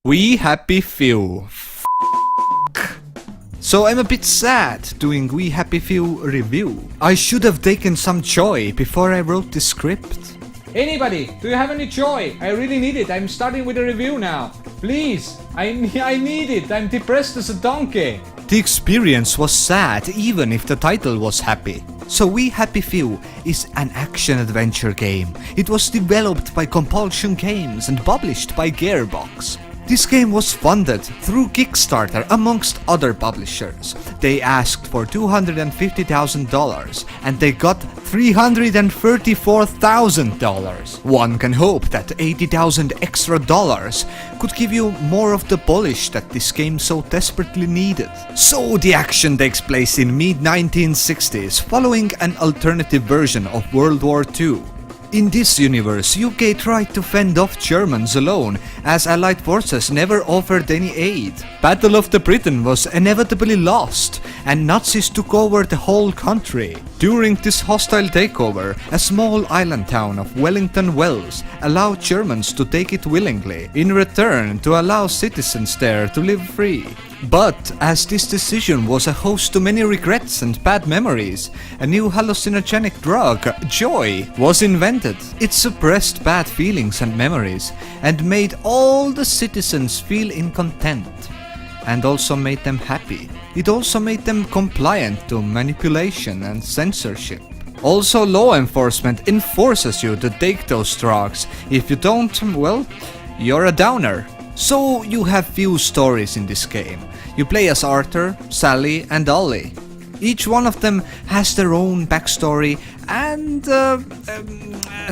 We Happy Few. So I'm a bit sad doing We Happy Few review. I should have taken some joy before I wrote the script. Anybody, do you have any joy? I really need it. I'm starting with a review now. Please, I need it. I'm depressed as a donkey. The experience was sad even if the title was happy. So We Happy Few is an action-adventure game. It was developed by Compulsion Games and published by Gearbox. This game was funded through Kickstarter amongst other publishers. They asked for $250,000 and they got $334,000. One can hope that $80,000 extra dollars could give you more of the polish that this game so desperately needed. So the action takes place in mid-1960s, following an alternative version of World War II. In this universe, UK tried to fend off Germans alone, as Allied forces never offered any aid. Battle of the Britain was inevitably lost, and Nazis took over the whole country. During this hostile takeover, a small island town of Wellington Wells allowed Germans to take it willingly, in return to allow citizens there to live free. But as this decision was a host to many regrets and bad memories, a new hallucinogenic drug, joy, was invented. It suppressed bad feelings and memories and made all the citizens feel in content, and also made them happy. It also made them compliant to manipulation and censorship. Also, law enforcement enforces you to take those drugs. If you don't, well, you're a downer. So you have few stories in this game. You play as Arthur, Sally and Ollie. Each one of them has their own backstory and a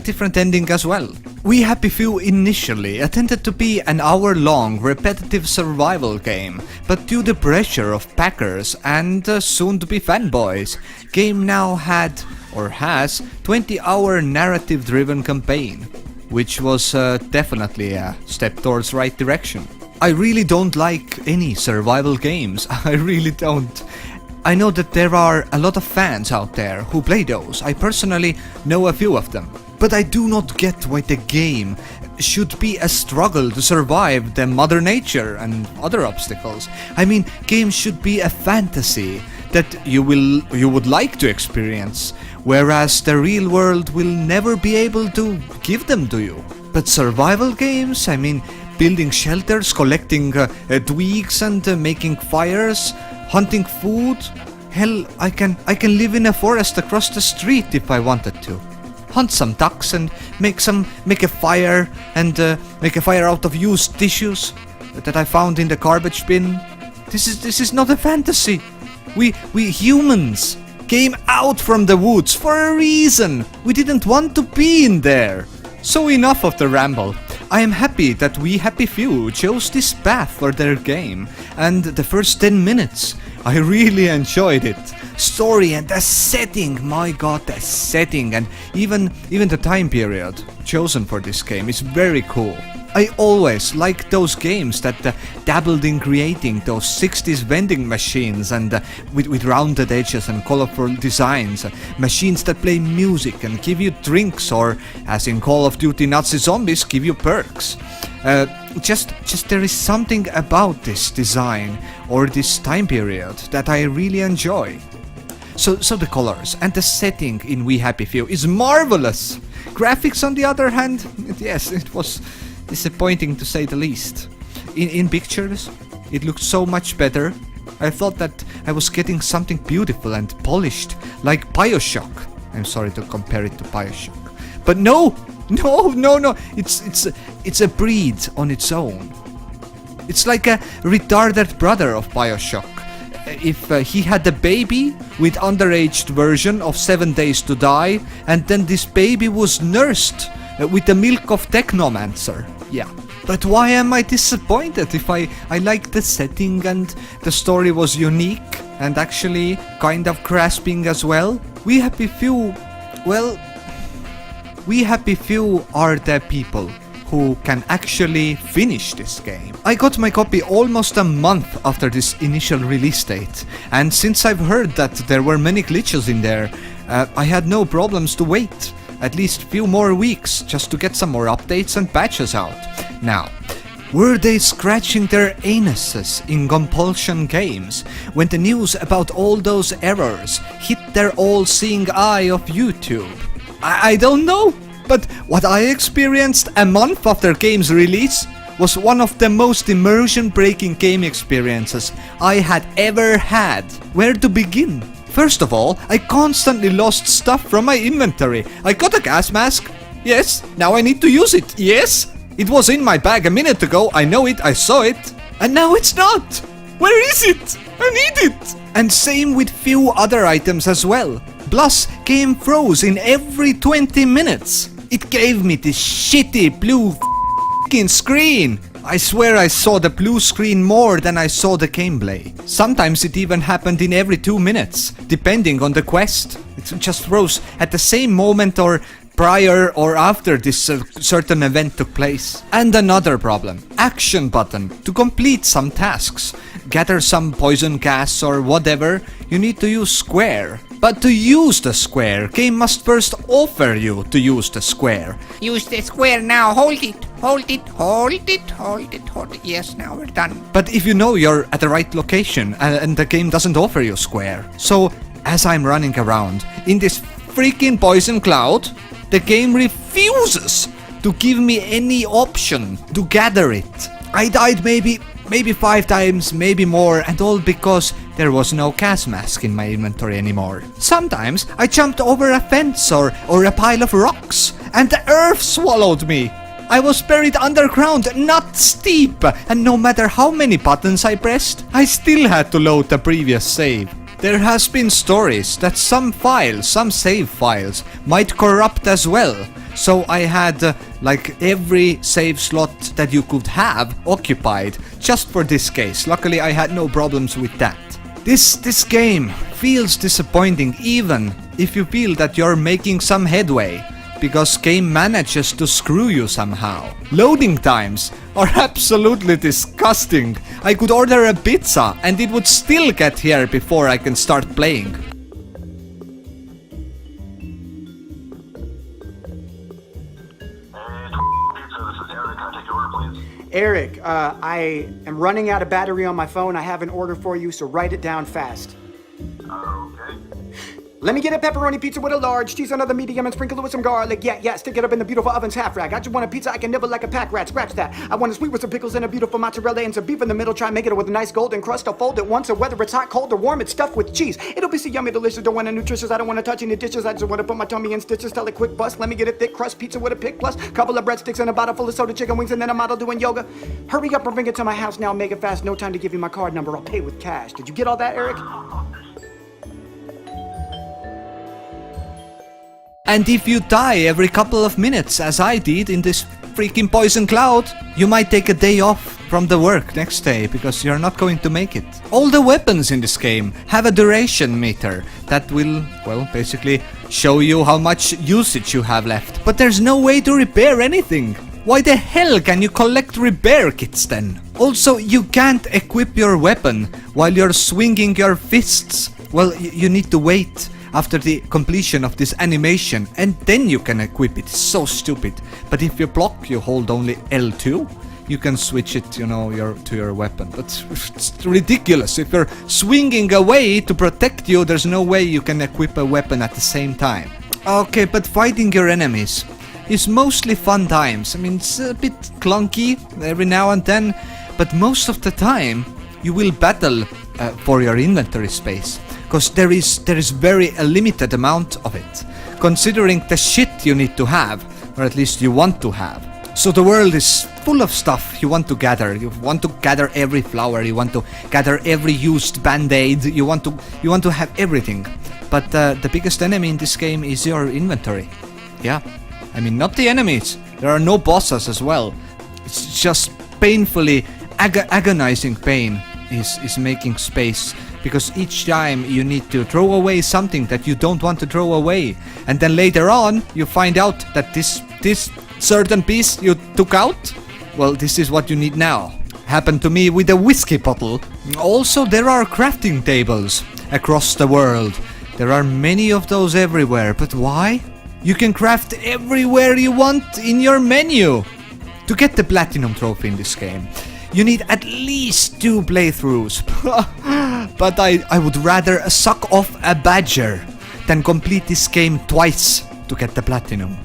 different ending as well. We Happy Few initially intended to be an hour-long repetitive survival game, but due to pressure of backers and soon-to-be fanboys, game now had, or has, 20-hour narrative-driven campaign, which was definitely a step towards right direction. I really don't like any survival games, I really don't. I know that there are a lot of fans out there who play those. I personally know a few of them. But I do not get why the game should be a struggle to survive the Mother Nature and other obstacles. I mean, games should be a fantasy that you would like to experience, whereas the real world will never be able to give them to you. But survival games, I mean, building shelters, collecting twigs and making fires, hunting food. Hell, I can live in a forest across the street if I wanted to. Hunt some ducks and make a fire and make a fire out of used tissues that I found in the garbage bin. This is not a fantasy. We humans came out from the woods for a reason. We didn't want to be in there. So enough of the ramble. I am happy that We Happy Few chose this path for their game, and the first 10 minutes, I really enjoyed it. Story and the setting, my god, the setting and even the time period chosen for this game is very cool. I always like those games that dabbled in creating those 60s vending machines and with rounded edges and colorful designs, machines that play music and give you drinks, or as in Call of Duty Nazi Zombies, give you perks. Just there is something about this design or this time period that I really enjoy. So the colors and the setting in We Happy Few is marvelous. Graphics on the other hand, yes, it was disappointing to say the least. In pictures, it looked so much better. I thought that I was getting something beautiful and polished, like BioShock. I'm sorry to compare it to BioShock, but no, it's a breed on its own. It's like a retarded brother of BioShock. If he had a baby with underaged version of 7 Days to Die, and then this baby was nursed with the milk of Technomancer. Yeah. But why am I disappointed if I liked the setting and the story was unique and actually kind of grasping as well? We Happy Few, well, We Happy Few are the people who can actually finish this game. I got my copy almost a month after this initial release date, and since I've heard that there were many glitches in there, I had no problems to wait at least few more weeks just to get some more updates and patches out. Now, Were they scratching their anuses in compulsion games when the news about all those errors hit their all-seeing eye of YouTube? I don't know, but what I experienced a month after game's release was one of the most immersion-breaking game experiences I had ever had. Where to begin? First of all, I constantly lost stuff from my inventory. I got a gas mask. Yes, now I need to use it. Yes, it was in my bag a minute ago. I know it, I saw it. And now it's not. Where is it? I need it. And same with few other items as well. Plus, game froze in every 20 minutes. It gave me this shitty blue f***ing screen. I swear I saw the blue screen more than I saw the gameplay. Sometimes it even happened in every 2 minutes, depending on the quest. It just froze at the same moment or prior or after this certain event took place. And another problem. Action button. To complete some tasks, gather some poison gas or whatever, you need to use square. But to use the square, game must first offer you to use the square. Use the square now, hold it, hold it, hold it, hold it, hold it. Yes, now we're done. But if you know you're at the right location and the game doesn't offer you square. So, as I'm running around in this freaking poison cloud, the game refuses to give me any option to gather it. I died maybe 5 times, maybe more, and all because there was no gas mask in my inventory anymore. Sometimes I jumped over a fence or a pile of rocks, and the earth swallowed me. I was buried underground, not steep, and no matter how many buttons I pressed, I still had to load the previous save. There has been stories that some save files, might corrupt as well. So I had like every save slot that you could have occupied just for this case. Luckily I had no problems with that. This game feels disappointing even if you feel that you're making some headway, because game manages to screw you somehow. Loading times are absolutely disgusting. I could order a pizza and it would still get here before I can start playing. Eric, I am running out of battery on my phone. I have an order for you, so write it down fast. Okay. Let me get a pepperoni pizza with a large, cheese another medium, and sprinkle it with some garlic. Yeah, stick it up in the beautiful oven's half rack. I just want a pizza I can nibble like a pack rat. Scratch that. I want a sweet with some pickles and a beautiful mozzarella and some beef in the middle. Try and make it with a nice golden crust. I'll fold it once, so whether it's hot, cold, or warm, it's stuffed with cheese. It'll be so yummy, delicious. Don't want it nutritious. I don't want to touch any dishes. I just want to put my tummy in stitches. Tell it quick bust. Let me get a thick crust pizza with a pick plus. Couple of breadsticks and a bottle full of soda chicken wings, and then a model doing yoga. Hurry up and bring it to my house now. Make it fast. No time to give you my card number. I'll pay with cash. Did you get all that, Eric? And if you die every couple of minutes, as I did in this freaking poison cloud, you might take a day off from the work next day because you're not going to make it. All the weapons in this game have a duration meter that will, well, basically show you how much usage you have left. But there's no way to repair anything. Why the hell can you collect repair kits then? Also, you can't equip your weapon while you're swinging your fists. Well, you need to wait after the completion of this animation, and then you can equip it. It's so stupid. But if you block, you hold only L2, you can switch it, to your weapon. But it's ridiculous. If you're swinging away to protect you, there's no way you can equip a weapon at the same time. Okay, but fighting your enemies is mostly fun times. I mean, it's a bit clunky every now and then, but most of the time you will battle for your inventory space. Because there is very a limited amount of it, considering the shit you need to have, or at least you want to have. So the world is full of stuff you want to gather. You want to gather every flower, you want to gather every used band-aid, you want to have everything. But the biggest enemy in this game is your inventory. Yeah, I mean, not the enemies. There are no bosses as well. It's just painfully agonizing pain is making space. Because each time you need to throw away something that you don't want to throw away. And then later on, you find out that this certain piece you took out, well, this is what you need now. Happened to me with a whiskey bottle. Also, there are crafting tables across the world. There are many of those everywhere, but why? You can craft everywhere you want in your menu. To get the platinum trophy in this game, you need at least 2 playthroughs. But I would rather suck off a badger than complete this game twice to get the platinum.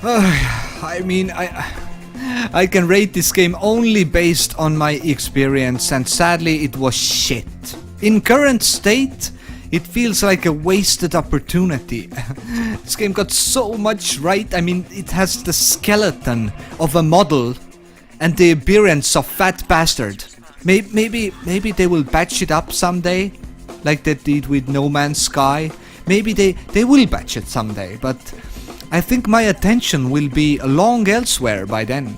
I mean, I can rate this game only based on my experience, and sadly it was shit. In current state, it feels like a wasted opportunity. This game got so much right. I mean, it has the skeleton of a model and the appearance of fat bastard. Maybe they will patch it up someday, like they did with No Man's Sky. Maybe they will patch it someday, but I think my attention will be long elsewhere by then.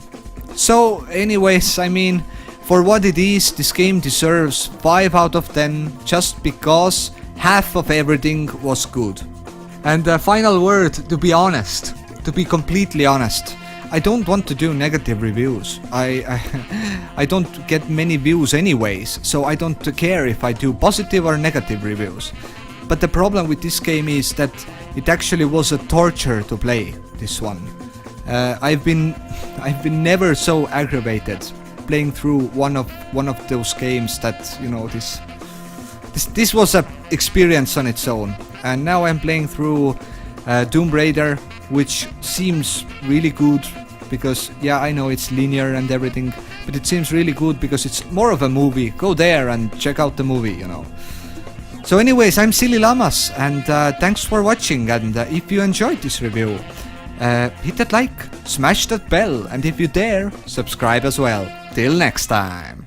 So anyways, I mean, for what it is, this game deserves 5 out of 10 just because half of everything was good. And the final word, to be honest, to be completely honest, I don't want to do negative reviews. I don't get many views anyways, so I don't care if I do positive or negative reviews. But the problem with this game is that it actually was a torture to play this one. I've been never so aggravated playing through one of those games that, you know, this was a experience on its own. And now I'm playing through Tomb Raider, which seems really good because, yeah, I know it's linear and everything, but it seems really good because it's more of a movie. Go there and check out the movie, you know. So anyways, I'm Sillyllamaz, and thanks for watching, and if you enjoyed this review, hit that like, smash that bell, and if you dare, subscribe as well. Till next time.